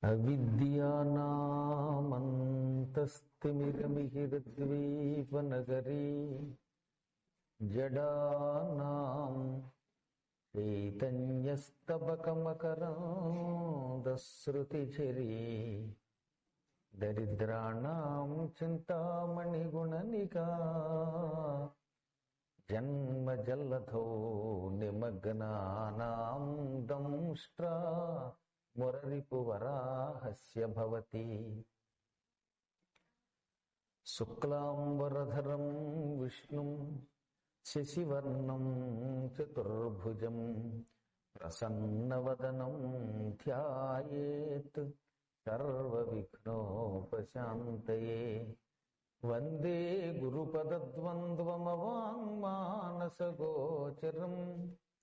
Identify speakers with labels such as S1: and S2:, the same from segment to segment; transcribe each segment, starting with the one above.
S1: అవిద్యానామంతస్తిమిరమిహిరద్వీపనగరీ జడానాం చైతన్యస్తబకమకరాంధశ్రుతిఝరీ దరిద్రాణం చింతామణిగుణనికా జన్మజల్లధో నిమగ్నానాం దంష్ట్రా మురరిపువరాహస్య భవతి. శుక్లాంబరధరం విష్ణుం శశివర్ణం చతుర్భుజం ప్రసన్నవదనం ధ్యాయేత్ సర్వవిఘ్నోపశాంతయే. వందే గురుపదద్వంద్వమవాంగ్మానసగోచరం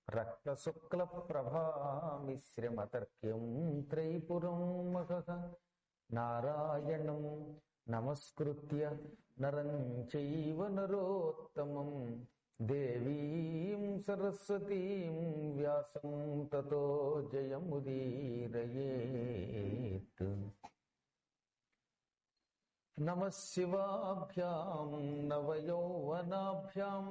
S1: రక్తశుక్లప్రభామిశ్రమతర్క్యం త్రైపురం మహః. నారాయణం నమస్కృత్య నరం చైవ నరోత్తమం దేవీం సరస్వతీం వ్యాసం తతో జయముదీరయేత్. నమః శివాభ్యాం నవయౌవనాభ్యాం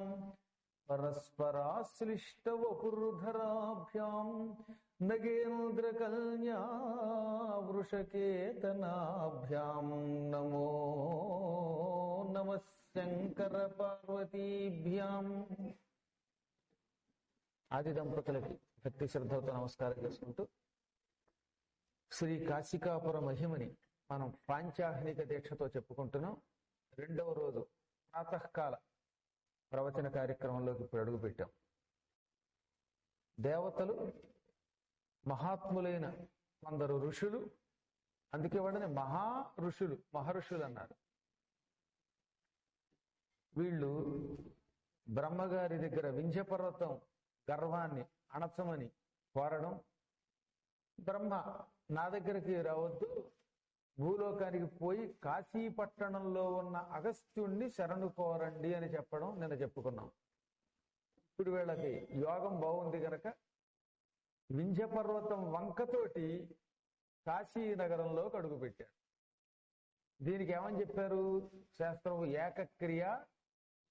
S1: పరస్పరాశ్లిష్టవపుర్ధరాభ్యాం నగేంద్రకల్యా వృషకేతనాభ్యాం నమో నమః శంకర పార్వతీభ్యాం. ఆది దంపతులకి భక్తి శ్రద్ధలతో నమస్కారం చేసుకుంటూ శ్రీ కాశికాపుర మహిమని మనం పాంచాహ్నిక దీక్షతో చెప్పుకుంటున్నాం. రెండవ రోజు ప్రాతకాల ప్రవచన కార్యక్రమంలోకి ఇప్పుడు అడుగు పెట్టాం. దేవతలు, మహాత్ములైన కొందరు ఋషులు, అందుకే వాళ్ళని మహర్షులు అన్నారు. వీళ్ళు బ్రహ్మగారి దగ్గర వింధ్యపర్వతం గర్వాన్ని అణచమని కోరడం, బ్రహ్మ నా దగ్గరికి రావద్దు, భూలోకానికి పోయి కాశీపట్టణంలో ఉన్న అగస్త్యుణ్ణి శరణు కోరండి అని చెప్పడం నిన్న చెప్పుకున్నాం. ఇప్పుడు వీళ్ళకి యోగం బాగుంది గనక వింధ్యపర్వతం వంకతోటి కాశీ నగరంలోకి అడుగు పెట్టాడు. దీనికి ఏమని చెప్పారు శాస్త్రం? ఏకక్రియ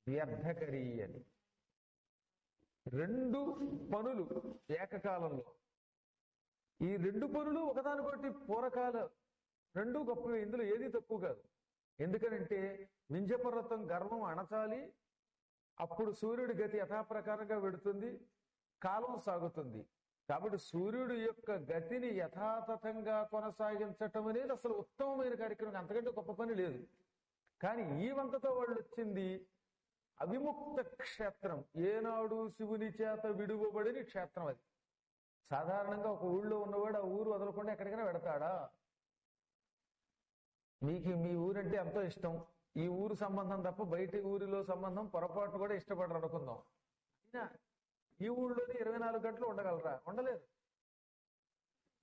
S1: వ్యర్థకరి అని. రెండు పనులు ఏకకాలంలో. ఈ రెండు పనులు ఒకదానికొకటి పూరకాలు, రెండు గొప్పవి, ఇందులో ఏది తక్కువ కాదు. ఎందుకనంటే వింధ్యపర్వతం గర్వం అణచాలి, అప్పుడు సూర్యుడి గతి యథాప్రకారంగా వెడుతుంది, కాలం సాగుతుంది. కాబట్టి సూర్యుడు యొక్క గతిని యథాతథంగా కొనసాగించటం అనేది అసలు ఉత్తమమైన కార్యక్రమం, అంతకంటే గొప్ప పని లేదు. కానీ ఈ వంకతో వాళ్ళు వచ్చింది అవిముక్త క్షేత్రం, ఏనాడు శివుని చేత విడువబడిన క్షేత్రం. అది సాధారణంగా ఒక ఊళ్ళో ఉన్నవాడు ఆ ఊరు వదలకుండా ఎక్కడికైనా వెడతాడా? మీకు మీ ఊరంటే ఎంతో ఇష్టం, ఈ ఊరు సంబంధం తప్ప బయట ఊరిలో సంబంధం పొరపాటు కూడా ఇష్టపడరు అనుకుందాం. అయినా ఈ ఊళ్ళోనే 24 గంటలు ఉండగలరా? ఉండలేరు.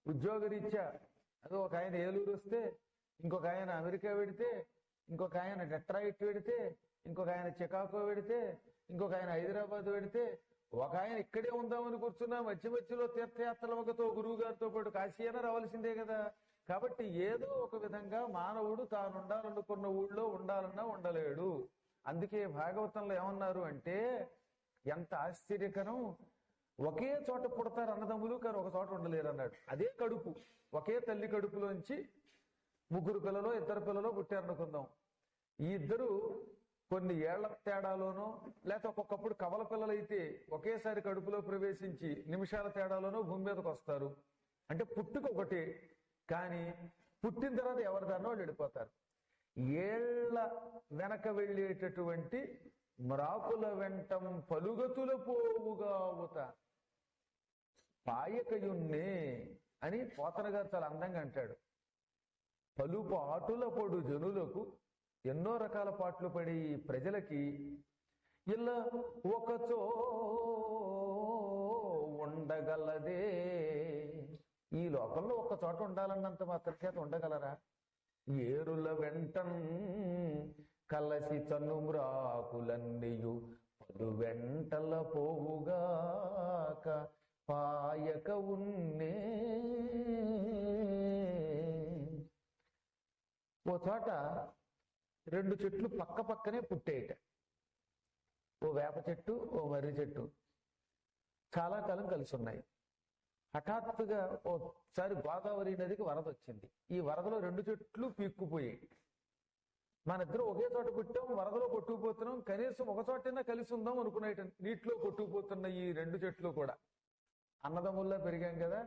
S1: ఉద్యోగరీత్యా అదో ఒక ఆయన ఏలూరు వస్తే, ఇంకొక ఆయన అమెరికా వెడితే, ఇంకొక ఆయన డెట్రాయిట్ వెడితే, ఇంకొక ఆయన చికాగో వెడితే, ఇంకొక ఆయన హైదరాబాద్ వెడితే, ఒక ఆయన ఇక్కడే ఉందామని కూర్చున్నా మధ్య మధ్యలో తీర్థయాత్రలతో గురువు గారితో పాటు కాశీ అయినా రావాల్సిందే కదా. కాబట్టి ఏదో ఒక విధంగా మానవుడు తాను ఉండాలనుకున్న ఊళ్ళో ఉండాలన్నా ఉండలేడు. అందుకే భాగవతంలో ఏమన్నారు అంటే, ఎంత ఆశ్చర్యకరం, ఒకే చోట పుడతారు అన్నదమ్ములు, కానీ ఒక చోట ఉండలేరు అన్నాడు. అదే కడుపు, ఒకే తల్లి కడుపులోంచి 3 పిల్లలో 2 పిల్లలో పుట్టారనుకుందాం. ఈ ఇద్దరు కొన్ని ఏళ్ల తేడాలోనో, లేకపోతే ఒక్కొక్కప్పుడు కవల పిల్లలైతే ఒకేసారి కడుపులో ప్రవేశించి నిమిషాల తేడాలోనో భూమి మీదకి వస్తారు. అంటే పుట్టుక ఒకటే, కానీ పుట్టిన తర్వాత ఎవరిదానో వాళ్ళు వెళ్ళిపోతారు. ఏళ్ల వెనక వెళ్ళేటటువంటి మ్రాకుల వెంటం పలుగతుల పోవుగావుత పాయకయున్నే అని పోతన గారు చాలా అందంగా అంటాడు. పలుపు ఆటుల పొడు జనులకు, ఎన్నో రకాల పాటలు పడి ప్రజలకి ఇలా ఒకచో ఉండగలదే. ఈ లోకంలో ఒక్క చోట ఉండాలన్నంత మాత్రం చేత ఉండగలరా? ఏరుల వెంటన్ కలసి చనుమ్రాకులన్నీయు పలు వెంటల పోవుగాక పాయక ఉన్నే. ఓ చోట రెండు చెట్లు పక్క పక్కనే పుట్టేయట. ఓ వేప చెట్టు, ఓ మర్రి చెట్టు చాలా కాలం కలిసి ఉన్నాయి. హఠాత్తుగా ఓసారి గోదావరి నదికి వరద వచ్చింది. ఈ వరదలో రెండు చెట్లు పీక్కుపోయాయి. మన ఇద్దరు ఒకే చోట పుట్టాం, వరదలో కొట్టుకుపోతున్నాం, కనీసం ఒక చోటైనా కలిసి ఉందాం అనుకునేట నీటిలో కొట్టుకుపోతున్న ఈ రెండు చెట్లు కూడా అన్నదమ్ముల్లా పెరిగాం కదా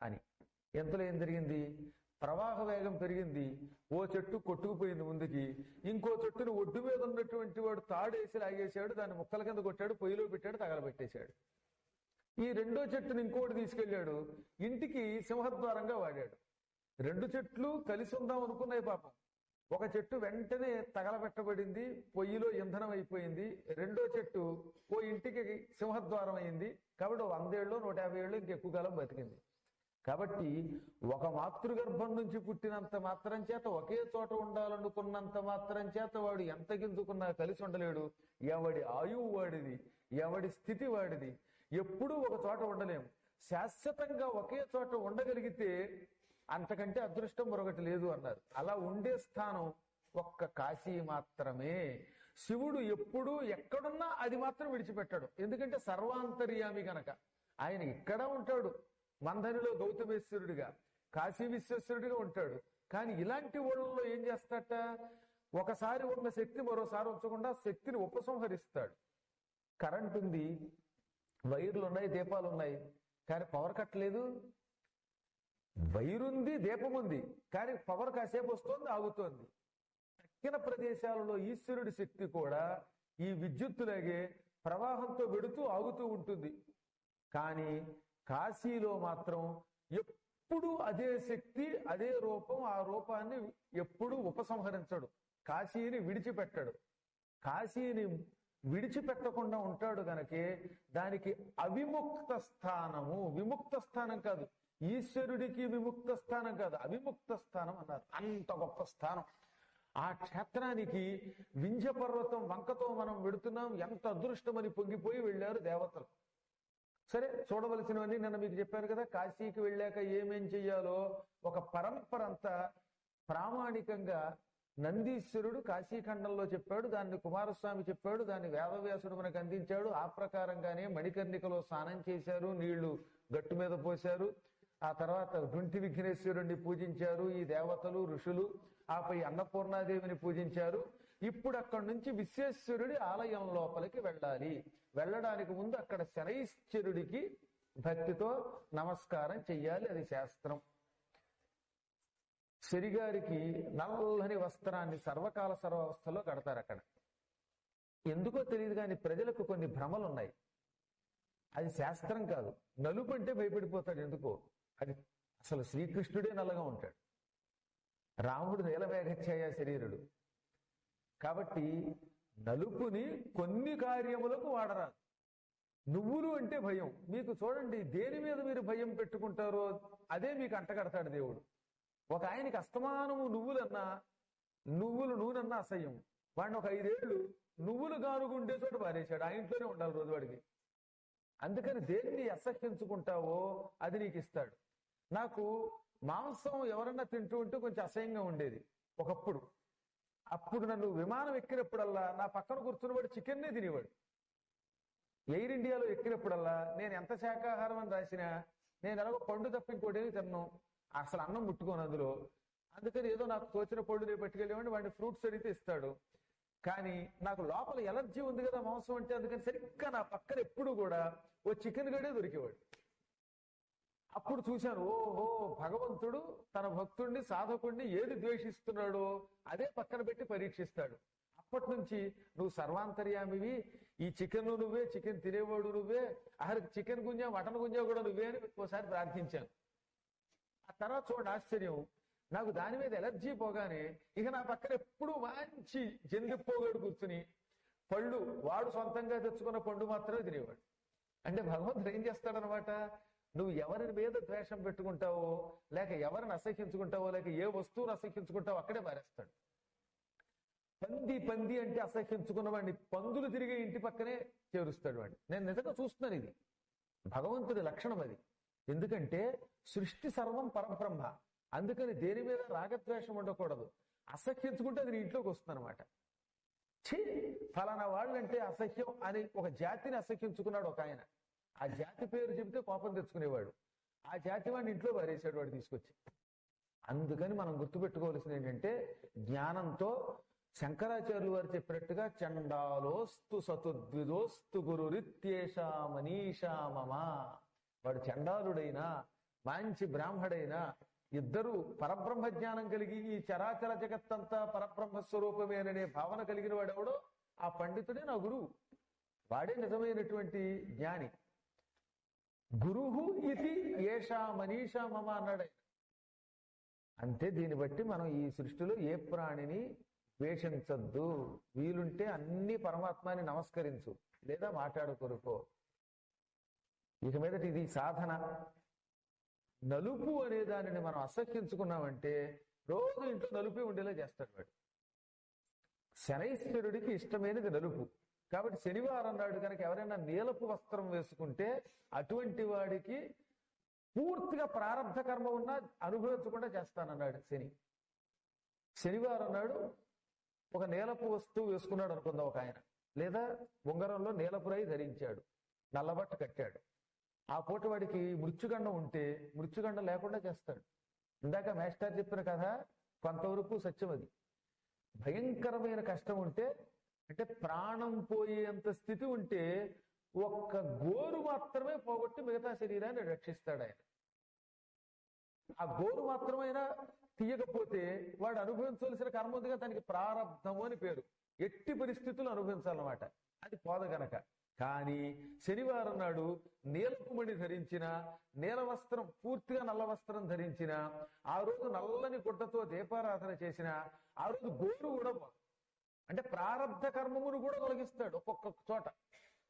S1: అని. ఎంతలో ఏం జరిగింది? ప్రవాహ వేగం పెరిగింది. ఓ చెట్టు కొట్టుకుపోయింది ముందుకి, ఇంకో చెట్టుని ఒడ్డు మీద ఉన్నటువంటి వాడు తాడేసి లాగేశాడు, దాన్ని ముక్కల కింద కొట్టాడు, పొయ్యిలో పెట్టాడు, తగలబెట్టేశాడు. ఈ రెండో చెట్టుని ఇంకోటి తీసుకెళ్లాడు, ఇంటికి సింహద్వారంగా వాడాడు. రెండు చెట్లు కలిసి ఉందాం అనుకున్నాయి పాపం. ఒక చెట్టు వెంటనే తగలబెట్టబడింది, పొయ్యిలో ఇంధనం అయిపోయింది. రెండో చెట్టు ఓ ఇంటికి సింహద్వారం అయింది. కాబట్టి 100 ఏళ్ళు 150 ఏళ్ళు ఇంకెక్కువ కాలం బతికింది. కాబట్టి ఒక మాతృగర్భం నుంచి పుట్టినంత మాత్రం చేత, ఒకే చోట ఉండాలనుకున్నంత మాత్రం చేత వాడు ఎంత గింజుకున్నా కలిసి ఉండలేడు. ఎవడి ఆయువు వాడిది, ఎవడి స్థితి వాడిది. ఎప్పుడూ ఒక చోట ఉండలేము. శాశ్వతంగా ఒకే చోట ఉండగలిగితే అంతకంటే అదృష్టం మరొకటి లేదు అన్నారు. అలా ఉండే స్థానం ఒక్క కాశీ మాత్రమే. శివుడు ఎప్పుడూ ఎక్కడున్నా అది మాత్రం విడిచిపెట్టాడు. ఎందుకంటే సర్వాంతర్యామి గనక. ఆయన ఇక్కడ ఉంటాడు, మందనిలో గౌతమేశ్వరుడిగా, కాశీ విశ్వేశ్వరుడిగా ఉంటాడు. కానీ ఇలాంటి ఊళ్ళలో ఏం చేస్తాట? ఒకసారి ఉన్న శక్తి మరోసారి ఉంచకుండా శక్తిని ఉపసంహరిస్తాడు. కరెంట్ ఉంది, వైర్లు ఉన్నాయి, దీపాలు ఉన్నాయి, కానీ పవర్ కట్టలేదు. వైరుంది, దీపం ఉంది, కానీ పవర్ కాసేపు వస్తోంది, ఆగుతోంది. తక్కిన ప్రదేశాలలో ఈశ్వరుడి శక్తి కూడా ఈ విద్యుత్తులాగే ప్రవాహంతో వెడుతూ ఆగుతూ ఉంటుంది. కానీ కాశీలో మాత్రం ఎప్పుడు అదే శక్తి, అదే రూపం. ఆ రూపాన్ని ఎప్పుడు ఉపసంహరించడు, కాశీని విడిచిపెట్టడు. కాశీని విడిచిపెట్టకుండా ఉంటాడు గనకే దానికి అవిముక్త స్థానము. విముక్త స్థానం కాదు, ఈశ్వరుడికి విముక్త స్థానం కాదు, అవిముక్త స్థానం అన్నారు. అంత గొప్ప స్థానం. ఆ క్షేత్రానికి వింధ్య పర్వతం వంకతో మనం వెడుతున్నాం. ఎంత అదృష్టమని పొంగిపోయి వెళ్ళారు దేవతలు. సరే, చూడవలసినవన్నీ నిన్న మీకు చెప్పారు కదా. కాశీకి వెళ్ళాక ఏమేం చెయ్యాలో ఒక పరంపర అంతా ప్రామాణికంగా నందీశ్వరుడు కాశీఖండంలో చెప్పాడు, దాన్ని కుమారస్వామి చెప్పాడు, దాన్ని వేదవ్యాసుడు మనకు అందించాడు. ఆ ప్రకారంగానే మణికర్ణికలో స్నానం చేశారు, నీళ్లు గట్టు మీద పోశారు. ఆ తర్వాత డుంటి విఘ్నేశ్వరుణ్ణి పూజించారు ఈ దేవతలు, ఋషులు. ఆపై అన్నపూర్ణాదేవిని పూజించారు. ఇప్పుడు అక్కడి నుంచి విశ్వేశ్వరుడి ఆలయం లోపలికి వెళ్ళాలి. వెళ్ళడానికి ముందు అక్కడ శనైశ్వరుడికి భక్తితో నమస్కారం చెయ్యాలి. అది శాస్త్రం. శనిగారికి నల్లని వస్త్రాన్ని సర్వకాల సర్వావస్థలో కడతారు అక్కడ. ఎందుకో తెలియదు కానీ ప్రజలకు కొన్ని భ్రమలు ఉన్నాయి. అది శాస్త్రం కాదు. నలుపు అంటే భయపడిపోతాడు ఎందుకో. అది అసలు శ్రీకృష్ణుడే నల్లగా ఉంటాడు, రాముడు నీలమేఘఛాయ శరీరుడు. కాబట్టి నలుపుని కొన్ని కార్యములకు వాడరాదు. నువ్వులు అంటే భయం. మీకు చూడండి, దేని మీద మీరు భయం పెట్టుకుంటారో అదే మీకు అంటగడతాడు దేవుడు. ఒక ఆయనకి అస్తమానము నువ్వులన్నా, నువ్వులు నూనెన్నా అసహ్యం. వాడిని ఒక 5 ఏళ్ళు నువ్వులు గానుగుండే చోట పారేశాడు. ఆ ఇంట్లోనే ఉండాలి రోజు వాడికి. అందుకని దేన్ని అసహ్యించుకుంటావో అది నీకు ఇస్తాడు. నాకు మాంసం ఎవరన్నా తింటూ ఉంటే కొంచెం అసహ్యంగా ఉండేది ఒకప్పుడు. అప్పుడు నన్ను విమానం ఎక్కినప్పుడల్లా నా పక్కన కూర్చున్నవాడు చికెన్నే తినేవాడు. ఎయిర్ ఇండియాలో ఎక్కినప్పుడల్లా నేను ఎంత శాకాహారం అని రాసినా నేను ఎలాగో పండు తప్ప ఇంకోటి తిన్నాను, అసలు అన్నం ముట్టుకోను అందులో. అందుకని ఏదో నాకు తోచిన పళ్ళు నేను పట్టుకెళ్ళేవాడిని. వాడిని ఫ్రూట్స్ అడిగితే ఇస్తాడు. కానీ నాకు లోపల ఎలర్జీ ఉంది కదా మాంసం అంటే, అందుకని సరిగ్గా నా పక్కన ఎప్పుడు కూడా ఓ చికెన్ గడే దొరికేవాడు. అప్పుడు చూశాను, ఓహో, భగవంతుడు తన భక్తుడిని, సాధకుడిని ఏది ద్వేషిస్తున్నాడో అదే పక్కన పెట్టి పరీక్షిస్తాడు. అప్పటి నుంచి నువ్వు సర్వాంతర్యామివి, ఈ చికెన్ నువ్వే, చికెన్ తినేవాడు నువ్వే, ఆఖరికి చికెన్ గుంజా మటన్ గుంజా కూడా నువ్వే అని ఒకసారి ప్రార్థించాను. ఆ తర్వాత చూడండి ఆశ్చర్యం, నాకు దాని మీద ఎలర్జీ పోగానే ఇక నా పక్కన ఎప్పుడు మంచి జందిపోగాడు కూర్చుని పళ్ళు, వాడు సొంతంగా తెచ్చుకున్న పండు మాత్రమే తినేవాడు. అంటే భగవంతుడు ఏం చేస్తాడనమాట, నువ్వు ఎవరి మీద ద్వేషం పెట్టుకుంటావో, లేక ఎవరిని అసహ్యించుకుంటావో, లేక ఏ వస్తువును అసహ్యించుకుంటావో అక్కడే మారేస్తాడు. పంది అంటే అసహ్యించుకున్న వాడిని పందులు తిరిగే ఇంటి పక్కనే చేరుస్తాడు వాడిని. నేను నిజంగా చూస్తున్నాను, ఇది భగవంతుడి లక్షణం అది. ఎందుకంటే సృష్టి సర్వం పరబ్రహ్మ. అందుకని దేని మీద రాగద్వేషం ఉండకూడదు. అసహ్యించుకుంటే అది నీ ఇంట్లోకి వస్తుంది అనమాట. ఛీ, ఫలానా వాళ్ళంటే అసహ్యం అని ఒక జాతిని అసహ్యించుకున్నాడు ఒక ఆయన. ఆ జాతి పేరు చెబితే కోపం తెచ్చుకునేవాడు. ఆ జాతి వాడిని ఇంట్లో పారేశాడు వాడు తీసుకొచ్చి. అందుకని మనం గుర్తుపెట్టుకోవాల్సింది ఏంటంటే, జ్ఞానంతో శంకరాచార్యులు వారు చెప్పినట్టుగా చండాలోస్తు సతుద్విదోస్తు గురురిత్యేషా మనీషా మమ. వాడు చండాలుడైనా మంచి బ్రాహ్మడైనా ఇద్దరు పరబ్రహ్మ జ్ఞానం కలిగి ఈ చరాచర జగత్తంతా పరబ్రహ్మ స్వరూపమేననే భావన కలిగిన వాడెవడో ఆ పండితుడే నా గురువు. వాడే నిజమైనటువంటి జ్ఞాని. గురువు ఇది ఏషా మనీషా మమ అన్నాడు. అంతే. దీన్ని బట్టి మనం ఈ సృష్టిలో ఏ ప్రాణిని ద్వేషించద్దు. వీలుంటే అన్ని పరమాత్మాని నమస్కరించు, లేదా మాట్లాడుకోరుకో. ఇక మీదటి ఇది సాధన. నలుపు అనే దానిని మనం అసహ్యించుకున్నామంటే రోజు ఇంట్లో నలుపే ఉండేలా చేస్తాడు వాడు. శనైశ్వరుడికి ఇష్టమైనది నలుపు. కాబట్టి శనివారం నాడు కనుక ఎవరైనా నీలపు వస్త్రం వేసుకుంటే అటువంటి వాడికి పూర్తిగా ప్రారంభ కర్మ ఉన్నా అనుభవించకుండా చేస్తానన్నాడు శని. శనివారం నాడు ఒక నీలపు వస్తువు వేసుకున్నాడు అనుకుందాం ఒక ఆయన, లేదా ఉంగరంలో నీలపు రాయి ధరించాడు, నల్లబట్ట కట్టాడు. ఆ పూట వాడికి మృత్యుగండం ఉంటే మృత్యుగండం లేకుండా చేస్తాడు. ఇందాక మేస్టర్ చెప్పిన కథ కొంతవరకు సత్యం. అది భయంకరమైన కష్టం ఉంటే, అంటే ప్రాణం పోయేంత స్థితి ఉంటే ఒక్క గోరు మాత్రమే పోగొట్టి మిగతా శరీరాన్ని రక్షిస్తాడు ఆయన. ఆ గోరు మాత్రమైనా తీయకపోతే వాడు అనుభవించవలసిన కర్మ ఉందిగా, దానికి ప్రారంధము అని పేరు. ఎట్టి పరిస్థితులు అనుభవించాలన్నమాట. అది పోద గనక. కానీ శనివారం నాడు నీలపు మణి ధరించిన, నీల వస్త్రం పూర్తిగా నల్ల వస్త్రం ధరించిన, ఆ రోజు నల్లని గుడ్డతో దీపారాధన చేసిన, ఆ రోజు గోరు కూడా అంటే ప్రారంధ కర్మమును కూడా తొలగిస్తాడు ఒక్కొక్క చోట.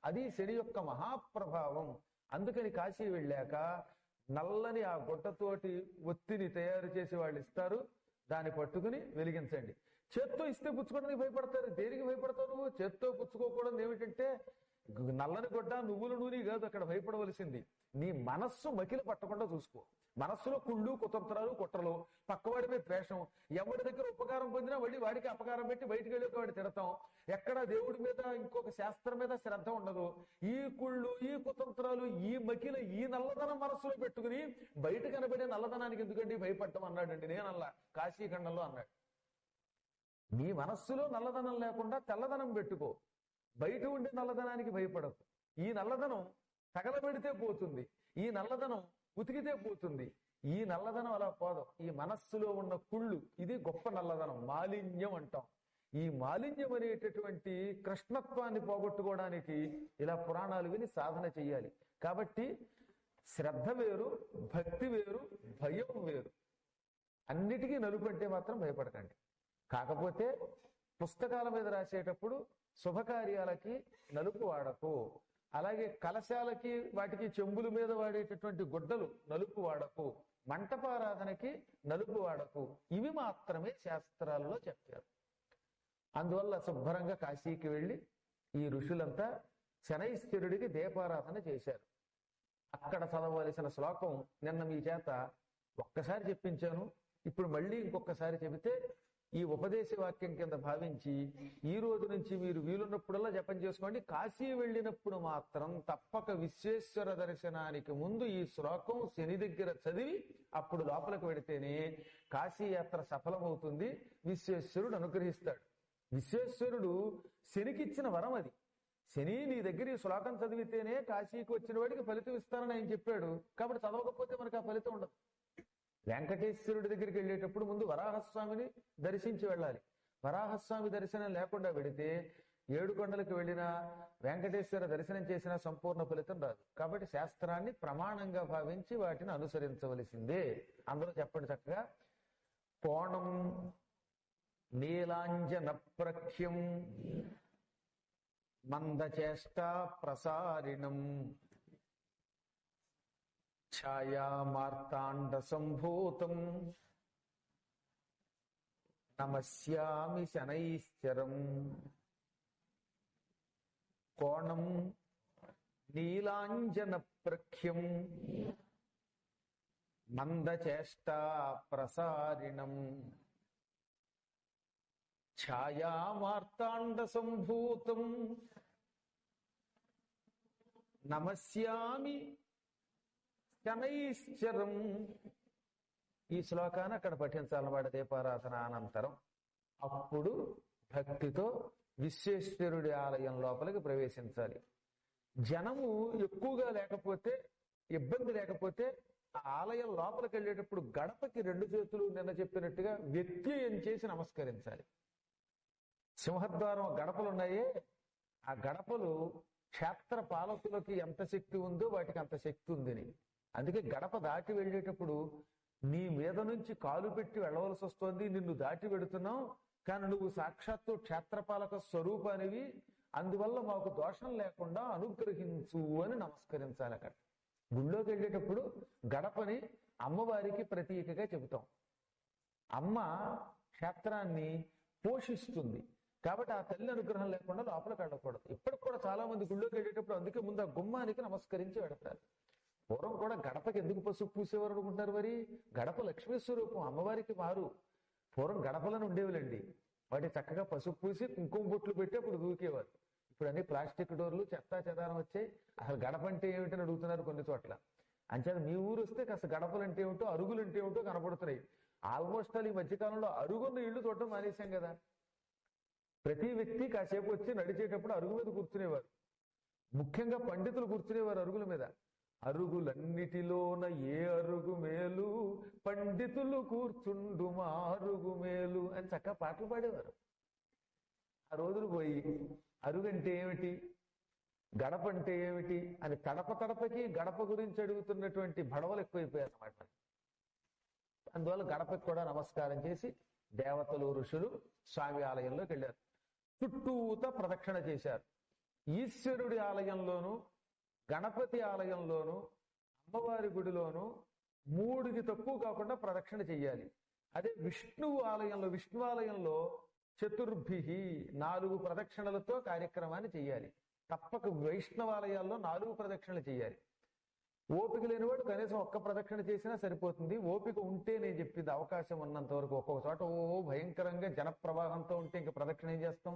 S1: అది శని యొక్క మహాప్రభావం. అందుకని కాశీ వెళ్ళాక నల్లని ఆ గుడ్డతోటి ఒత్తిని తయారు చేసి వాళ్ళు ఇస్తారు. దాన్ని పట్టుకుని వెలిగించండి. చేత్తో ఇస్తే పుచ్చుకోవడానికి భయపడతారు. దేనికి భయపడతావు నువ్వు? చేత్తో పుచ్చుకోకూడదు. ఏమిటంటే నల్లని గుడ్డ నువ్వుల నూనె కాదు అక్కడ భయపడవలసింది. నీ మనస్సు మకిలి పట్టకుండా చూసుకో. మనస్సులో కుళ్ళు కుతంత్రాలు కుట్రలు, పక్కవాడి మీద ద్వేషం, ఎవరి దగ్గర ఉపకారం పొందినా మళ్ళీ వాడికి అపకారం పెట్టి బయటికి వెళ్ళి వాడి తిడతాం. ఎక్కడ దేవుడి మీద ఇంకొక శాస్త్రం మీద శ్రద్ధ ఉండదు. ఈ కుళ్ళు ఈ కుతంత్రాలు ఈ మకిల ఈ నల్లదనం మనస్సులో పెట్టుకుని బయట కనబడే నల్లదనానికి ఎందుకండి భయపడటం అన్నాడండి. నేనల్లా కాశీఖండంలో అన్నాడు. నీ మనస్సులో నల్లదనం లేకుండా తెల్లదనం పెట్టుకో. బయట ఉండే నల్లదనానికి భయపడదు. ఈ నల్లదనం తగలబెడితే పోతుంది, ఈ నల్లదనం ఉతికితే పోతుంది. ఈ నల్లదనం అలా పోదు. ఈ మనస్సులో ఉన్న కుళ్ళు, ఇది గొప్ప నల్లదనం, మాలిన్యం అంటాం. ఈ మాలిన్యం అనేటటువంటి కృష్ణత్వాన్ని పోగొట్టుకోవడానికి ఇలా పురాణాలు విని సాధన చెయ్యాలి. కాబట్టి శ్రద్ధ వేరు, భక్తి వేరు, భయం వేరు. అన్నిటికీ నలుపు అంటే మాత్రం భయపడకండి. కాకపోతే పుస్తకాల మీద రాసేటప్పుడు శుభకార్యాలకి నలుపు వాడకు. అలాగే కలశాలకి వాటికి చెంబుల మీద వాడేటటువంటి గుడ్డలు నలుపు వాడకు. మంటపారాధనకి నలుపు వాడకు. ఇవి మాత్రమే శాస్త్రాల్లో చెప్పారు. అందువల్ల శుభ్రంగా కాశీకి వెళ్ళి ఈ ఋషులంతా శనైశ్వరుడికి దీపారాధన చేశారు. అక్కడ చదవలసిన శ్లోకం నిన్న మీ చేత ఒక్కసారి చెప్పించాను. ఇప్పుడు మళ్ళీ ఇంకొకసారి చెబితే ఈ ఉపదేశ వాక్యం కింద భావించి ఈ రోజు నుంచి మీరు వీలున్నప్పుడల్లా జపం చేసుకోండి. కాశీ వెళ్ళినప్పుడు మాత్రం తప్పక విశ్వేశ్వర దర్శనానికి ముందు ఈ శ్లోకం శని దగ్గర చదివి అప్పుడు లోపలికి వెడితేనే కాశీ యాత్ర సఫలమవుతుంది. విశ్వేశ్వరుడు అనుగ్రహిస్తాడు. విశ్వేశ్వరుడు శనికిచ్చిన వరం అది. శని నీ దగ్గర ఈ శ్లోకం చదివితేనే కాశీకి వచ్చిన వాడికి ఫలితం ఇస్తానని ఆయన చెప్పాడు. కాబట్టి చదవకపోతే మనకు ఆ ఫలితం ఉండదు. వెంకటేశ్వరుడి దగ్గరికి వెళ్ళేటప్పుడు ముందు వరాహస్వామిని దర్శించి వెళ్ళాలి. వరాహస్వామి దర్శనం లేకుండా వెడితే 7 కొండలకు వెళ్ళినా వెంకటేశ్వర దర్శనం చేసినా సంపూర్ణ ఫలితం రాదు. కాబట్టి శాస్త్రాన్ని ప్రమాణంగా భావించి వాటిని అనుసరించవలసిందే. అందరూ చెప్పండి చక్కగా. కోణం నీలాంజన ప్రఖ్యం మందచేష్టా ప్రసారిణం ఛాయా మార్తాండ సంభూతం నమస్యామి శనైశ్చరం. కోణం నీలాంజన ప్రఖ్యం మందచేష్టా ప్రసారిణం ఛాయామార్తాండ సంభూతం నమస్యామి శనైశ్చరం. ఈ శ్లోకాన్ని అక్కడ పఠించాలన్నమాట దీపారాధన అనంతరం. అప్పుడు భక్తితో విశ్వేశ్వరుడి ఆలయం లోపలికి ప్రవేశించాలి. జనము ఎక్కువగా లేకపోతే, ఇబ్బంది లేకపోతే ఆ ఆలయం లోపలికి వెళ్ళేటప్పుడు గడపకి 2 చేతులు నిన్న చెప్పినట్టుగా వ్యత్యయం చేసి నమస్కరించాలి. సింహద్వారం గడపలు ఉన్నాయే, ఆ గడపలు క్షేత్ర పాలకులకి ఎంత శక్తి ఉందో వాటికి అంత శక్తి ఉందని. అందుకే గడప దాటి వెళ్ళేటప్పుడు నీ మీద నుంచి కాలు పెట్టి వెళ్ళవలసి వస్తుంది, నిన్ను దాటి వెడుతున్నావు, కానీ నువ్వు సాక్షాత్తు క్షేత్రపాలక స్వరూపానివి, అందువల్ల మాకు దోషం లేకుండా అనుగ్రహించు అని నమస్కరించాలి. అక్కడ గుళ్ళోకి వెళ్ళేటప్పుడు గడపని అమ్మవారికి ప్రతీకగా చెబుతాం. అమ్మ క్షేత్రాన్ని పోషిస్తుంది కాబట్టి ఆ తల్లి అనుగ్రహం లేకుండా లోపలికి వెళ్ళకూడదు. ఇప్పటికి కూడా చాలా మంది గుళ్ళోకి వెళ్ళేటప్పుడు అందుకే ముందు ఆ గుమ్మానికి నమస్కరించి వెడతారు. పూర్వం కూడా గడపకి ఎందుకు పసుపు పూసేవారు అనుకుంటారు? మరి గడప లక్ష్మీ స్వరూపం, అమ్మవారికి మారు. పూర్వం గడపలను ఉండేవిలండి, వాటి చక్కగా పసుపు పూసి కుంకుమ బొట్లు పెట్టి అప్పుడు దూకేవారు. ఇప్పుడు అన్ని ప్లాస్టిక్ డోర్లు, చెత్తా చెదారం వచ్చాయి. అసలు గడప అంటే ఏమిటని అడుగుతున్నారు కొన్ని చోట్ల. అంచేత మీ ఊరు వస్తే కాస్త గడపలు అంటే ఏమిటో, అరుగులు అంటే ఏమిటో కనపడుతున్నాయి. ఆల్మోస్ట్ ఈ మధ్యకాలంలో అరుగున్న ఇళ్లు చూడటం మానేశాం కదా. ప్రతి వ్యక్తి కాసేపు వచ్చి నడిచేటప్పుడు అరుగు మీద కూర్చునేవారు. ముఖ్యంగా పండితులు కూర్చునేవారు అరుగుల మీద. అరుగులన్నిటిలోన ఏ అరుగు మేలు, పండితులు కూర్చుండు మా అరుగు మేలు అని చక్కగా పాటలు పాడేవారు. ఆ రోజులు పోయి అరుగు అంటే ఏమిటి, గడప అంటే ఏమిటి అని తడపకి గడప గురించి అడుగుతున్నటువంటి భడవలు ఎక్కువైపోయారు అన్నమాట. అందువల్ల గడపకి కూడా నమస్కారం చేసి దేవతలు, ఋషులు స్వామి ఆలయంలోకి వెళ్ళారు. చుట్టూత ప్రదక్షిణ చేశారు. ఈశ్వరుడి ఆలయంలోను, గణపతి ఆలయంలోను, అమ్మవారి గుడిలోను 3కి తక్కువ కాకుండా ప్రదక్షిణ చెయ్యాలి. అదే విష్ణువు ఆలయంలో, విష్ణు ఆలయంలో చతుర్భిహి 4 ప్రదక్షిణలతో కార్యక్రమాన్ని చెయ్యాలి. తప్పక వైష్ణవాలయాల్లో 4 ప్రదక్షిణలు చెయ్యాలి. ఓపిక లేనివాడు కనీసం 1 ప్రదక్షిణ చేసినా సరిపోతుంది. ఓపిక ఉంటే నేను చెప్పింది అవకాశం ఉన్నంత వరకు. ఒక్కొక్క చోట భయంకరంగా జనప్రవాహంతో ఉంటే ఇంక ప్రదక్షిణ ఏం చేస్తాం?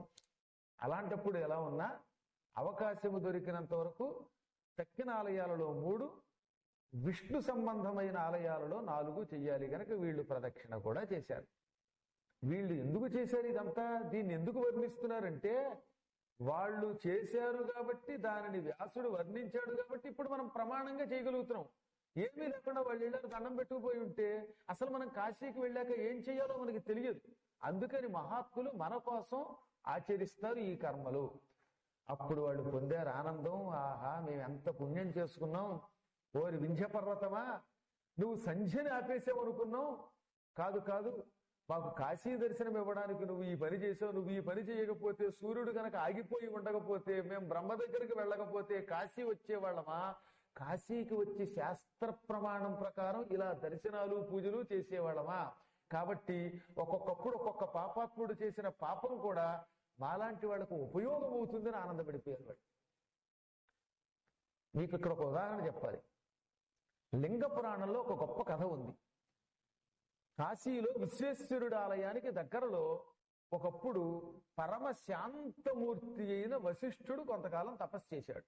S1: అలాంటప్పుడు ఎలా ఉన్నా అవకాశము దొరికినంత వరకు తక్కిన ఆలయాలలో 3, విష్ణు సంబంధమైన ఆలయాలలో 4 చెయ్యాలి. కనుక వీళ్ళు ప్రదక్షిణ కూడా చేశారు. వీళ్ళు ఎందుకు చేశారు ఇదంతా? దీన్ని ఎందుకు వర్ణిస్తున్నారంటే వాళ్ళు చేశారు కాబట్టి, దానిని వ్యాసుడు వర్ణించాడు కాబట్టి ఇప్పుడు మనం ప్రమాణంగా చేయగలుగుతున్నాం. ఏమీ లేకుండా వాళ్ళు ఇళ్ళకు దండం పెట్టుకుపోయి ఉంటే అసలు మనం కాశీకి వెళ్ళాక ఏం చేయాలో మనకి తెలియదు. అందుకని మహాత్ములు మన కోసం ఆచరిస్తారు ఈ కర్మలు. అప్పుడు వాళ్ళు పొందారు ఆనందం. ఆహా, మేము ఎంత పుణ్యం చేసుకున్నాం. ఓరి వింధ్య పర్వతమా, నువ్వు సంధ్యని ఆపేసావనుకున్నావు. కాదు కాదు, మాకు కాశీ దర్శనం ఇవ్వడానికి నువ్వు ఈ పని చేసావు. నువ్వు ఈ పని చేయకపోతే, సూర్యుడు కనుక ఆగిపోయి ఉండకపోతే, మేము బ్రహ్మ దగ్గరికి వెళ్ళకపోతే కాశీ వచ్చేవాళ్ళమా? కాశీకి వచ్చి శాస్త్ర ప్రమాణం ప్రకారం ఇలా దర్శనాలు, పూజలు చేసేవాళ్ళమా? కాబట్టి ఒక్కొక్కప్పుడు ఒక్కొక్క పాపాత్ముడు చేసిన పాపం కూడా మాలాంటి వాళ్ళకు ఉపయోగం అవుతుందని ఆనందపడిపోయారు వాళ్ళు. మీకు ఇక్కడ ఒక ఉదాహరణ చెప్పాలి. లింగ పురాణంలో ఒక గొప్ప కథ ఉంది. కాశీలో విశ్వేశ్వరుడి ఆలయానికి దగ్గరలో ఒకప్పుడు పరమ శాంతమూర్తి అయిన వశిష్ఠుడు కొంతకాలం తపస్సు చేశాడు.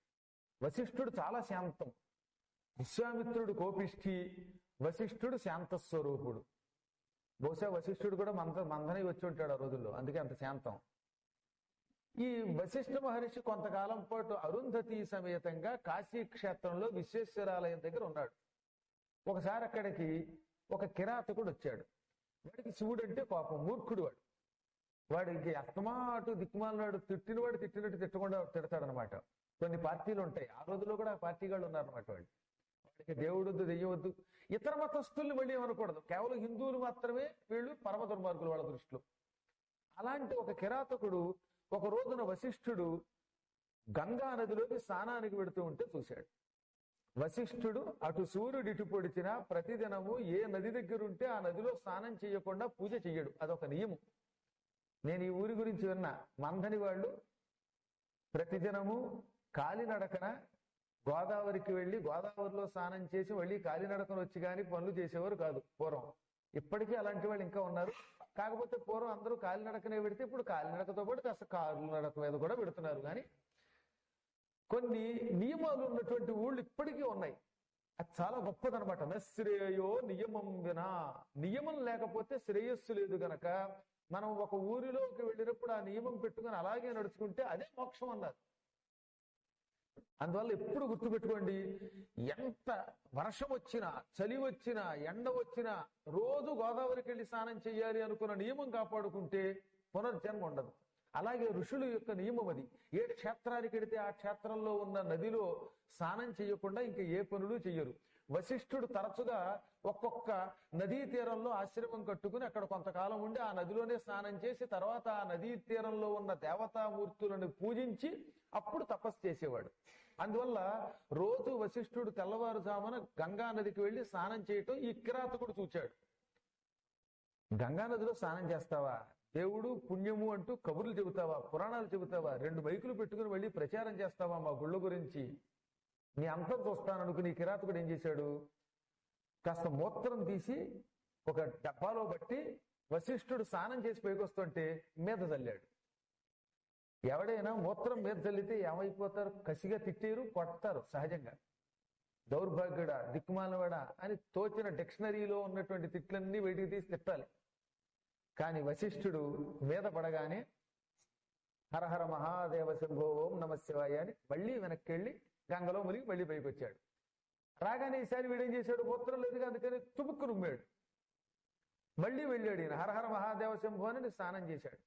S1: వశిష్ఠుడు చాలా శాంతం. విశ్వామిత్రుడు కోపిష్ఠి, వశిష్ఠుడు శాంతస్వరూపుడు. బహుశా వశిష్ఠుడు కూడా మందనై వచ్చి ఉంటాడు ఆ రోజుల్లో, అందుకే అంత శాంతం. ఈ వశిష్ఠ మహర్షి కొంతకాలం పాటు అరుంధతి సమేతంగా కాశీ క్షేత్రంలో విశ్వేశ్వరాలయం దగ్గర ఉన్నాడు. ఒకసారి అక్కడికి ఒక కిరాతకుడు వచ్చాడు. వాడికి శివుడు అంటే కోపం, మూర్ఖుడు వాడు. వాడికి అస్తమాటు దిక్కుమాలనాడు, తిట్టినవాడు తిట్టినట్టు తిట్టకుండా తిడతాడనమాట. కొన్ని పార్టీలు ఉంటాయి, ఆ రోజుల్లో కూడా పార్టీ వాళ్ళు ఉన్నారనమాట. వాడికి దేవుడు వద్దు, దెయ్యం వద్దు. ఇతర మతస్థుల్ని మళ్ళీ ఏమనకూడదు, కేవలం హిందువులు మాత్రమే వీళ్ళు పరమ దుర్మార్గులు వాళ్ళ దృష్టిలో. అలాంటి ఒక కిరాతకుడు ఒక రోజున వశిష్ఠుడు గంగా నదిలోకి స్నానానికి వెడుతూ ఉంటే చూశాడు. వశిష్ఠుడు అటు సూర్యుడు ఇటు పొడిచినా ప్రతిదినము ఏ నది దగ్గర ఉంటే ఆ నదిలో స్నానం చేయకుండా పూజ చెయ్యడు. అదొక నియమం. నేను ఈ ఊరి గురించి విన్నా. మందని వాళ్ళు ప్రతిదినము కాలినడకన గోదావరికి వెళ్ళి గోదావరిలో స్నానం చేసి మళ్ళీ కాలినడకన వచ్చి కానీ పనులు చేసేవారు కాదు పూర్వం. ఇప్పటికీ అలాంటి వాళ్ళు ఇంకా ఉన్నారు. కాకపోతే పూర్వం అందరూ కాలినడకనే పెడితే ఇప్పుడు కాలినడకతో పాటు కాస్త కారు నడక మీద కూడా పెడుతున్నారు. కానీ కొన్ని నియమాలు ఉన్నటువంటి ఊళ్ళు ఇప్పటికీ ఉన్నాయి. అది చాలా గొప్పదనమాట. నశ్రేయో నియమం వినా, నియమం లేకపోతే శ్రేయస్సు లేదు గనక మనం ఒక ఊరిలోకి వెళ్ళినప్పుడు ఆ నియమం పెట్టుకుని అలాగే నడుచుకుంటే అదే మోక్షం అన్నారు. అందువల్ల ఎప్పుడు గుర్తుపెట్టుకోండి, ఎంత వర్షం వచ్చినా, చలి వచ్చినా, ఎండ వచ్చినా రోజు గోదావరికి వెళ్ళి స్నానం చేయాలి అనుకున్న నియమం కాపాడుకుంటే పునర్జన్మ ఉండదు. అలాగే ఋషుల యొక్క నియమం అది. ఏ క్షేత్రానికి వెడితే ఆ క్షేత్రంలో ఉన్న నదిలో స్నానం చేయకుండా ఇంకా ఏ పనులు చెయ్యరు. వశిష్ఠుడు తరచుగా ఒక్కొక్క నదీ తీరంలో ఆశ్రమం కట్టుకుని అక్కడ కొంతకాలం ఉండి ఆ నదిలోనే స్నానం చేసి తర్వాత ఆ నదీ తీరంలో ఉన్న దేవతామూర్తులను పూజించి అప్పుడు తపస్సు చేసేవాడు. అందువల్ల రోజు వశిష్ఠుడు తెల్లవారుజామున గంగా నదికి వెళ్లి స్నానం చేయటం ఈ కిరాతకుడు చూచాడు. గంగా నదిలో స్నానం చేస్తావా, దేవుడు పుణ్యము అంటూ కబుర్లు చెబుతావా, పురాణాలు చెబుతావా, 2 మైకులు పెట్టుకుని వెళ్ళి ప్రచారం చేస్తావా మా గుళ్ళ గురించి, నీ అంతం చూస్తాననుకుని ఈ కిరాతకుడు ఏం చేశాడు, కాస్త మూత్రం తీసి ఒక డబ్బాలో బట్టి వశిష్ఠుడు స్నానం చేసి పైకొస్తుంటే మీద చల్లాడు. ఎవడైనా మూత్రం మీద చల్లితే ఏమైపోతారు? కసిగా తిట్టేరు, కొడతారు సహజంగా. దౌర్భాగ్యుడా, దిక్కుమాలవాడా అని తోచిన డిక్షనరీలో ఉన్నటువంటి తిట్లన్నీ బయటికి తీసి తిట్టాలి. కానీ వశిష్ఠుడు మీద పడగానే హరహర మహాదేవ శంభో ఓం నమ శివాయ అని మళ్ళీ వెనక్కి వెళ్ళి గంగలో మునిగి మళ్ళీ పైకి వచ్చాడు. రాగానే ఈసారి వీడేం చేశాడు, మూత్రం లేదు అందుకని తుపుక్కు రుమ్మాడు. మళ్ళీ వెళ్ళాడు ఈయన హరహర మహాదేవ శంభో అని స్నానం చేశాడు.